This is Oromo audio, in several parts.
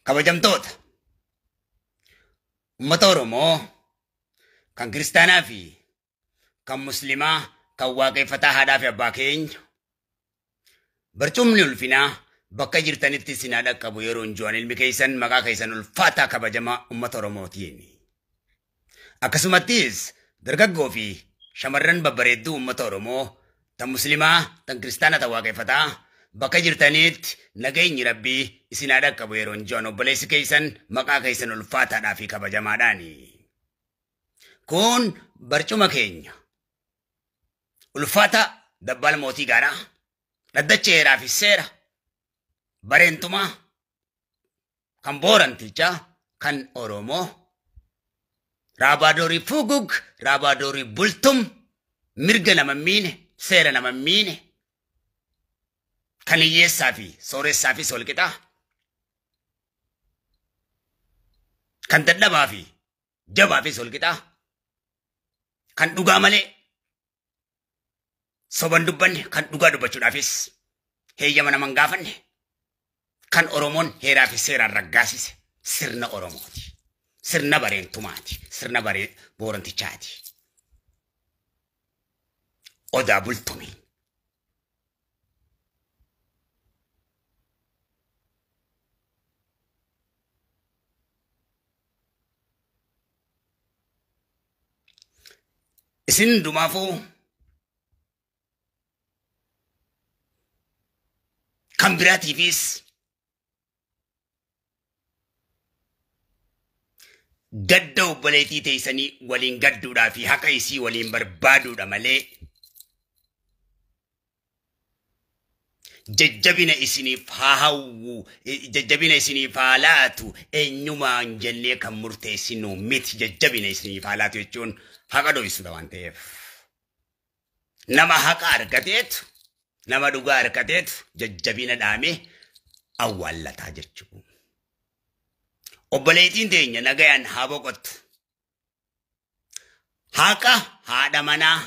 kabajamtoota ummata Oromoo kan kiristaanaa fi kan muslimaa kan waaqeffataa haadhaa fi abbaa keenya barcumni ulfinaa bakka jirtanitti sinaa dhaqqabu yeroo injoon ilmi keessan maqaa keessan ulfaataa kabajamaa ummata Oromootiin. Akkasumattis dargaggoo fi shamarran babbareedduu ummata Oromoo tan muslimaa tan kiristaana tan waaqeffataa bakka jirtanitti nageenyi rabbii isinaa dhaqqabu yeroo injoon obboleessi keessan maqaa keessan ulfaataadhaa fi kabajamaadhaani. Kun barcuma keenya ulfaata dabbal mootii gaaraa dhaddacha heeraa fi seera bareentumaa kan boorantichaa kan Oromoo raabaadorii fugug raabaadorii bultum mirga nama miine seera nama miine kan hiyyeessaa fi sooressaa fi solqixaa kan dadhabaa fi jabaa fi solqixaa kan dhugaa malee soban dubbanne kan dhugaa dubbachuudhaafis heeyyama naman gaafanne kan Oromoon heeraa fi seeraan raggaasise sirna Oromooti. Sirna bareentumaati. Sirna boorantichaati. Odaa bultumii. Isin dumaafuu kan biraatiifis gadda obboleettii teessanii waliin gadduudhaa fi haqa isii waliin barbaaduudha malee jajjabina isiniif haa hawwu jajjabina isiniif haa laatu eenyumaan jennee kan murteessinu miti. Jajjabina isiniif haa laatu jechuun haqa dho'isuudha waan ta'eef nama haqa argateetu nama dhugaa argateetu jajjabina dhaamee awwaallataa jechuudha. Obboleettiin teenya nagayaan haa boqottu. Haqa haadha manaa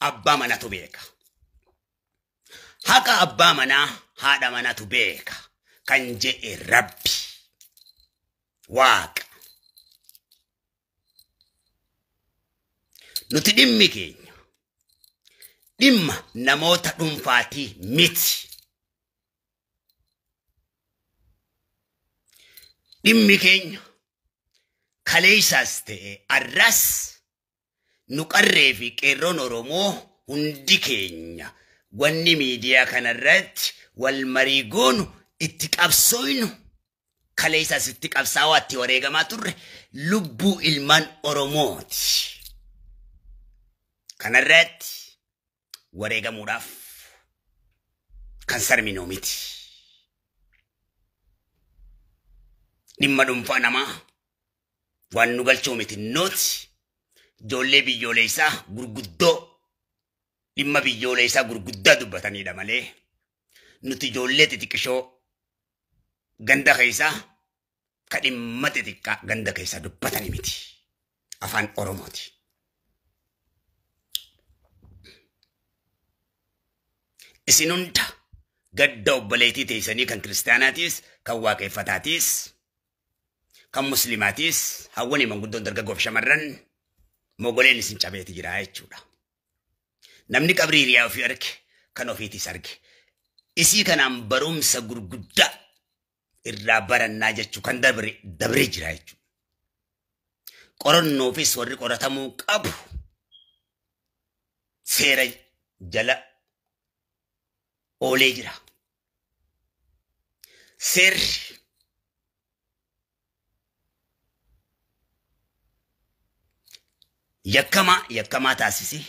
abbaa manatu beeka. Haqa abbaa manaa haadha manatu beeka kan jedhe Rabbi Waaqa. Nuti dhimmi keenya dhimma namoota dhuunfaatii miti. Dhimmi keenya kaleessaas ta'e arras nu qarree fi qeerroon Oromoo hundi keenya wanni miidiyaa kanarratti wal marii goonu itti qabsooynu kaleessaas itti qabsaawaa itti wareegamaa turre lubbuu ilmaan Oromooti. Kanarratti wareegamuudhaaf kan sarminoo miti. Dhimma dhuunfaa namaa waan nu galchuu miti nooti ijoollee biyyoolessaa gurguddoo dhimma biyyoolessaa gurguddaa dubbatanidha malee nuti ijoollee xixiqqishoo ganda keessaa ka dhimma xixiqqaa ganda keessaa dubbatani miti. Afaan Oromooti. Isin hunda gadda obboleettii teessanii kan kiristaanaatis kan waaqeffataatis kan muslimaatis hawwanii manguddoon dargaggoo fi shamarran mogoleen isin cabeeti jira jechuudha. Namni qabrii hiriyaa ofii arge kan ofiitis arge. Isii kanaan barumsa gurguddaa irraa barannaa jechuu kan dabree jira jechuudha. Qorannoofis warri qoratamuu qabu seera jala oolee jira. Seerri yakkamaa taasisee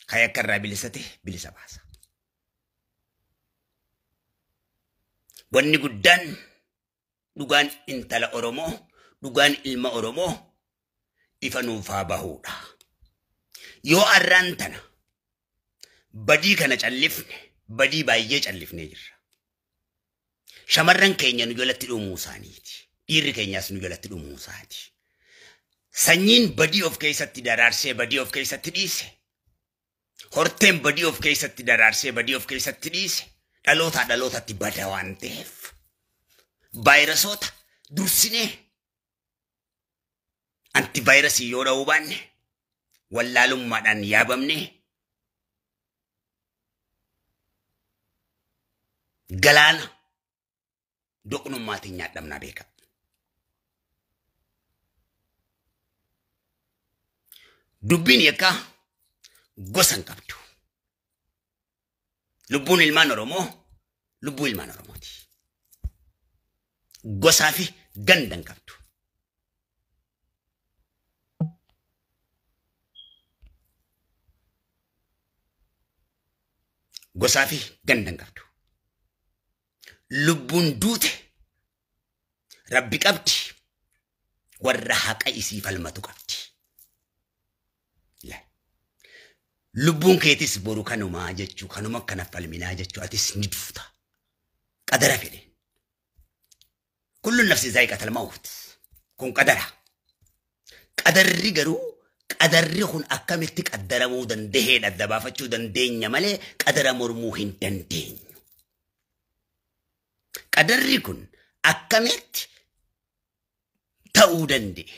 kan yakka irraa bilisate bilisa baasa. Wanni guddaan dhugaan intala Oromoo dhugaan ilma Oromoo ifa nuufaa bahuudha. Yoo arraan tana badii kana callifne badii baay'ee callifnee jirra. Shamarran keenya nu jalatti dhumuu isaaniiti. Dhiirri keenyaas nu jalatti dhumuu isaati. Sanyiin badii of keessatti daraarsee badii of keessatti dhiise. Horteen badii of keessatti daraarsee badii of keessatti dhiise. Dhaloota dhalootatti bada waan ta'eef Vaayirasoota dursinee antivaayirasii yoo dha'uu baanne wallaalummaadhaan yaabamne galaana doqnummaatiin nyaadhamnaa beeka. Dubbiin yakkaa gosa hin qabdu. Lubbuun ilmaan Oromoo lubbuu ilmaan Oromooti. Gosaa fi ganda hin qabdu. Gosaa fi ganda hin qabdu. Lubbuun duute Rabbi qabdi, warra haqa isii falmatu qabdi. Lubbuun keetis boru kanumaa jechuu, kanuma akkana falminaa jechuu atis ni duuta. Qadara fedhe. Kullu nafsi zaa'iqatul mawt. Kun qadara. Qadarri garuu qadarri kun akkamitti qaddaramuu danda'eedha dabaafachuu dandeenya malee qadara mormuu hin dandeenyu. Qadarri kun akkamitti ta'uu danda'e?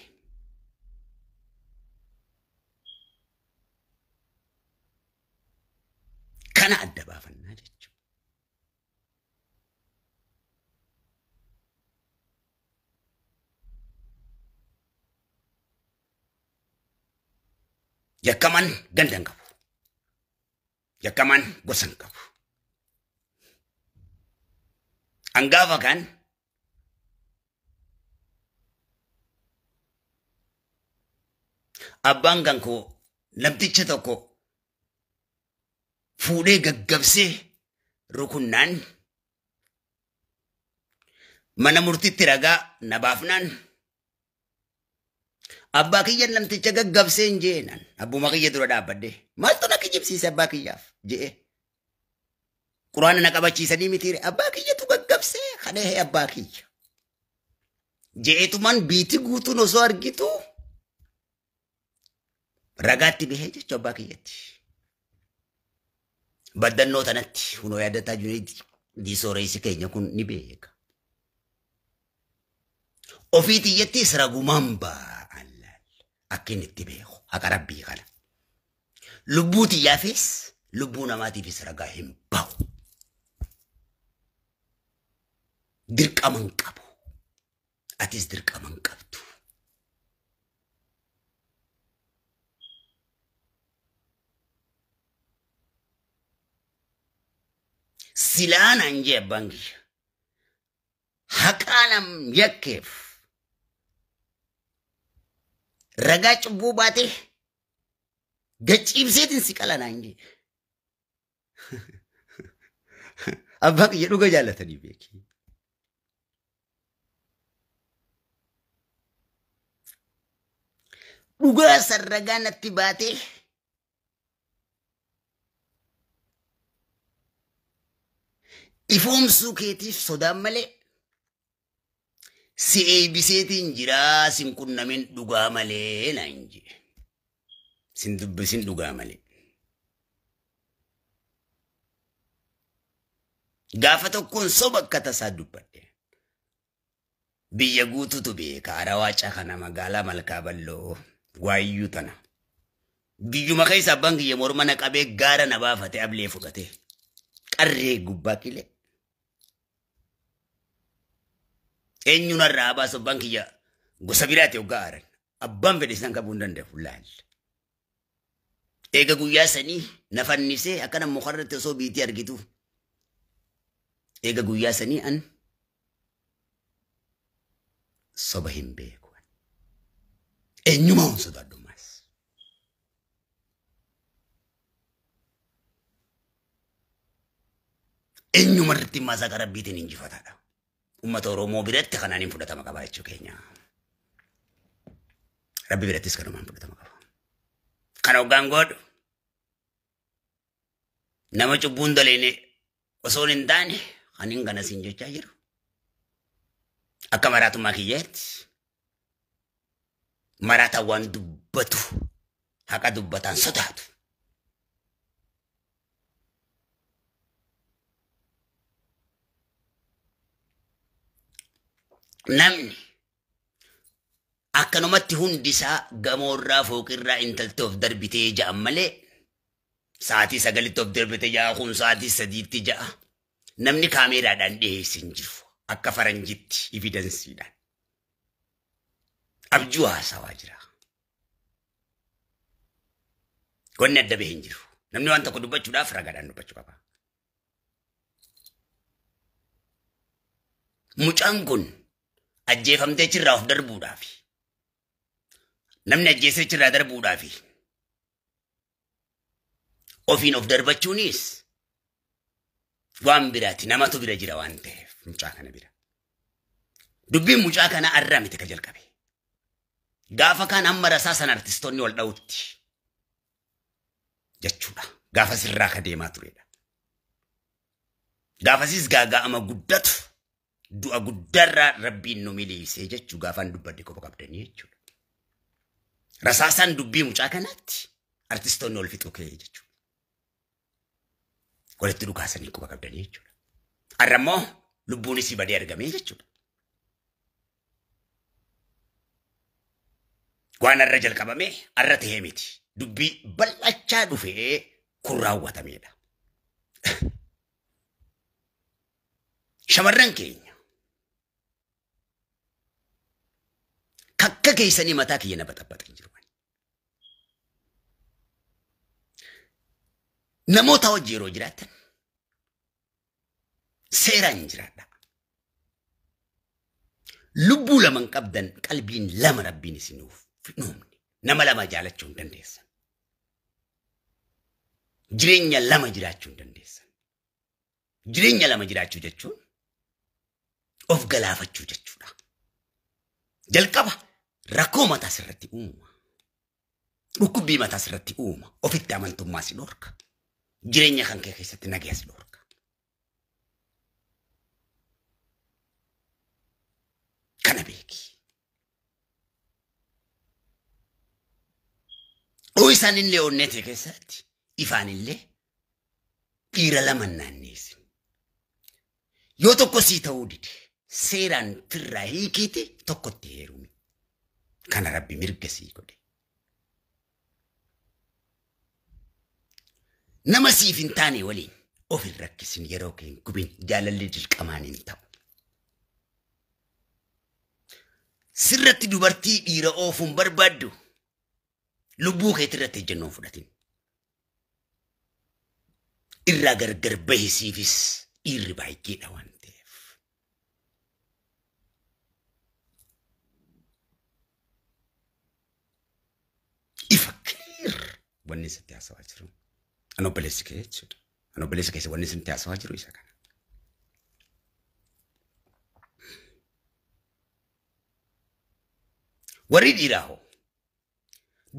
Kana adda baafannaa jechuudha. Yakkamaan ganda hin qabu. Yakkamaan gosa hin qabu. Hangaafa kan abbaan kan koo namticha tokko fuudhee gaggabsee rukunnaan mana murtiitti ragaa na baafnaan abbaa kiyya namticha gaggabsee hin jeenan abbuma kiyya dura dhaabbadde maaltu na kijibsiise abbaa kiyyaaf jee quraana na qabachiisanii mitiire abbaa kiyyatu gaggabsee kadhee abbaa kiyya jeetuman biiti guutuun osoo argitu ragaatti bahee jechuun abbaa kiyyatti. Baddannoo tanatti hunoo yaadataa jiru diisooreessi keenya kun ni beeka. Ofii tiyyattis ragumaan ba'an akka inni itti beeku haqa rabbii kana. Lubbuu tiyyaafis lubbuu namaatiifis ragaa hin bahu. Dirqama hin qabu. Atis dirqama hin qabdu. Silaan anje bangi haqaanam yakkeef ragaa cubbuu baate gachiibseetiin si qalan anje abbaa kiyya dhuga jaallatanii beeki. Dhugaa san ragaa natti baate ifoomsuu keetiif sodaan malee si eebbiseetiin jiraa sin qunnamin dhugaa malee naan jee sin dubbisin dhugaa malee. Gaafa tokkoon soba akka tasaa dubbadhe biyya guututu beeka Arawaaca kana magaalaa Malkaa Balloo waayyuu tana biyyuma keessa abbaan kiyya morma na qabee gaara na baafate ablee fudhate qarree gubbaa kilee. Eenyuun irraa baasu abbaan kiyya gosa biraati hoggaa aaran abbaan fedhe isaan qabuu hin danda'u laal. Eega guyyaa sanii na fannisee akkana mukarratti osoo biitii argitu. Eega guyyaa sanii an soba hin beeku. Eenyuma hun sodaadhumaas. Eenyuma irratti maasaa qarabbiitiin injifataadha. Ummata Oromoo biratti kanaan hin fudhatama qaba jechuu keenya. Rabbi birattis kanumaan fudhatama qaba. Kana hoggaan godhu nama cubbuun daleene osoo hin taane kan hin ganas hin jechaa jiru. Akka maraatummaa kiyyaatti maraataa waan dubbatu haqa dubbataan sodaatu. namni akkanumatti hundisaa gamoorraa fooqirraa intalti of darbitee ja'an malee sa'aatii 9 of darbitee ja'a kun sa'aatii 3tti ja'a namni kaameeraadhaan dhiyeessin jiru akka faranjitti evidensiidhaan abjuu haasawaa jira. Wanni adda bahee hin jiru. Namni waan tokko dubbachuudhaaf ragaadhaan dubbachuu qaba. Mucaan kun ajjeefamtee achirraa of darbuudhaaf namni ajjeesee achirraa darbuudhaaf ofiin of darbachuunis waan biraati namatu bira jira waan ta'eef mucaa kana bira. Dubbiin mucaa kana arraa miti ka jalqabe. Gaafa kaan hamma rasaasan artistoonni wal dha'utti jechuudha. Gaafa sirraa ka deemaa turedha. Gaafasis gaaga'ama guddatu du'a guddarraa rabbiin nu miliisee jechuu gaafaan dubbadde qofa qabdanii jechuudha. Rasaasaan dubbii mucaa kanaatti artistoonni wal fixuu ka'ee jechuudha. Walitti dhukaasanii qofa qabdanii jechuudha. Arrammoo lubbuunis badee argamee jechuudha. Waan arra jalqabamee arra ta'ee miti. Dubbii bal'achaa dhufee kun raawwatameedha. Shamarran keenya kakka keessanii mataa kiyya na baxabbatan jiru. Namoota hojii yeroo jiraatan seeraan jiraadha. Lubbuu lama qabdan qalbiin lama rabbiin isinuuf nuumne nama lama jaalachuu hin dandeessan. Jireenya lama jiraachuu hin dandeessan. Jireenya lama jiraachuu jechuun of galaafachuu jechuudha. Jalqaba rakkoo mataa sirratti uuma. Dhukkubbii mataa sirratti uuma. Ofitti amantummaa si dhorka. Jireenya kan kee keessatti nagaa si dhorka. Kana beeki. Isaan illee onnee keessatti ifaan illee dhiira lama naanneessi. Yoo tokko sii ta'uu dide seeraan firraa hiikiiti tokkotti heerumi. Kana rabbi mirga sii godhe. Nama siif hin taane waliin of hin rakkisin yeroo kee hin gubin jaalalli dirqamaan hin ta'u. Sirratti dubartii dhiira oofuun barbaaddu lubbuu keetti irratti ejjennoo fudhatin. Irraa gargar bahisiifis dhiirri baay'eedha waan ta'eef. Ifa kiir wanni sitti haasawaa jiru. An obboleessi kee jechuudha. An obboleessi keessa wanni sitti haasawaa jiru isa kana. Warri dhiiraa hoo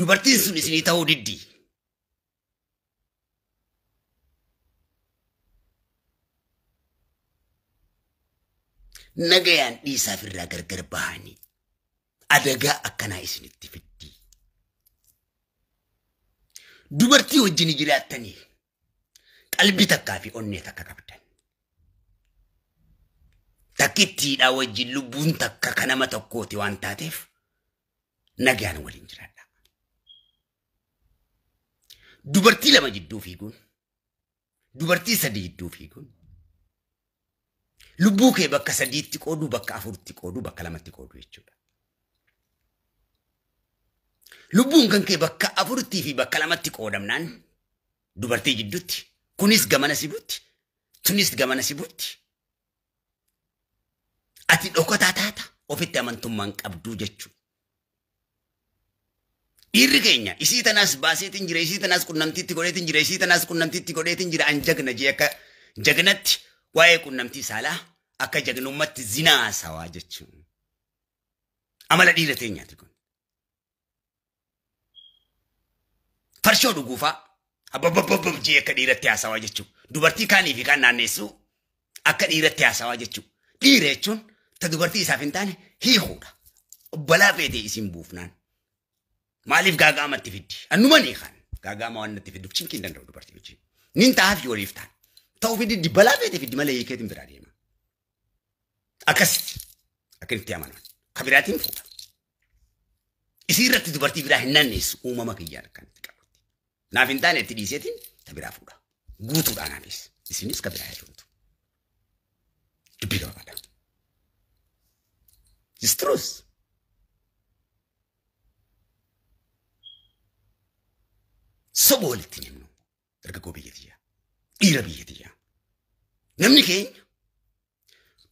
dubartiin sun isinii ta'uu diddi. Nagayaan dhiisaaf irraa gargar bahanii adagaa akkanaa isinitti fiddi. Dubartii wajjin jiraattanii qalbii takkaa fi onnee takka qabdan. Takkittiidhaa wajjin lubbuun takka kan nama tokkooti waan taateef nagayaan waliin jiraadha. Dubartii lama jidduu fiiguun, dubartii sadii jidduu fiiguun, lubbuu kee bakka sadiitti qooduu, bakka afuritti qooduu, bakka lamatti qooduu jechuudha. Lubbuun kan kee bakka afuritti fi bakka lamatti qoodamnaan dubartii jidduutti kunis gamana si butti, tunis gamana si butti. Ati dhokataa taata ofitti amantummaan qabduu jechuudha. Dhiirri keenya isii tanaas baaseetiin jira, isii tanaas qunnamtiitti godheetiin jira, isii tanaas qunnamtiitti godheetiin jira. An jagna jee akka jagnatti waa'ee qunnamtii saalaa akka jagnummatti zinaa sawaa jechuudha. Amala dhiira teenyaati kun. Farshoo dhuguufaa abbabbabbabbab jee akka dhiiratti haasawaa jechuudha. Dubartii kaanii fi kaan naanneessuu akka dhiiratti haasawaa jechuudha. Dhiira jechuun ta dubartii isaaf hin taane hiikuudha. Balaa feetee isin buufnaan. Maaliif gaagaamatti fiddi? Annuma ni kan gaagaama waan natti fidduuf cinqiin danda'u dubartii wajjin. Nin taa'aaf yoo liiftaan. Ta'uu fiddi balaa feetee fiddi malee hiikeetiin biraa deema. Akkasitti أكنت أمانة كبيراتين فولا يصير تدبرتي بلا هنانيس ما كيان كانت كابوتي نافين تاني تديسيتين تبرا فولا قوتو أنا بس يسينيس كبيرة هجوتو تبيرا بلا يستروس سبولتني منو رجعوا بيديا إيرا بيديا نمني كين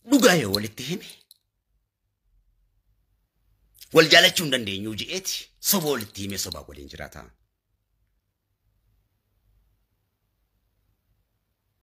لقايا ولتهمي والجالة شون دندين يوجيتي سبولتي مي سبا ولين جراتا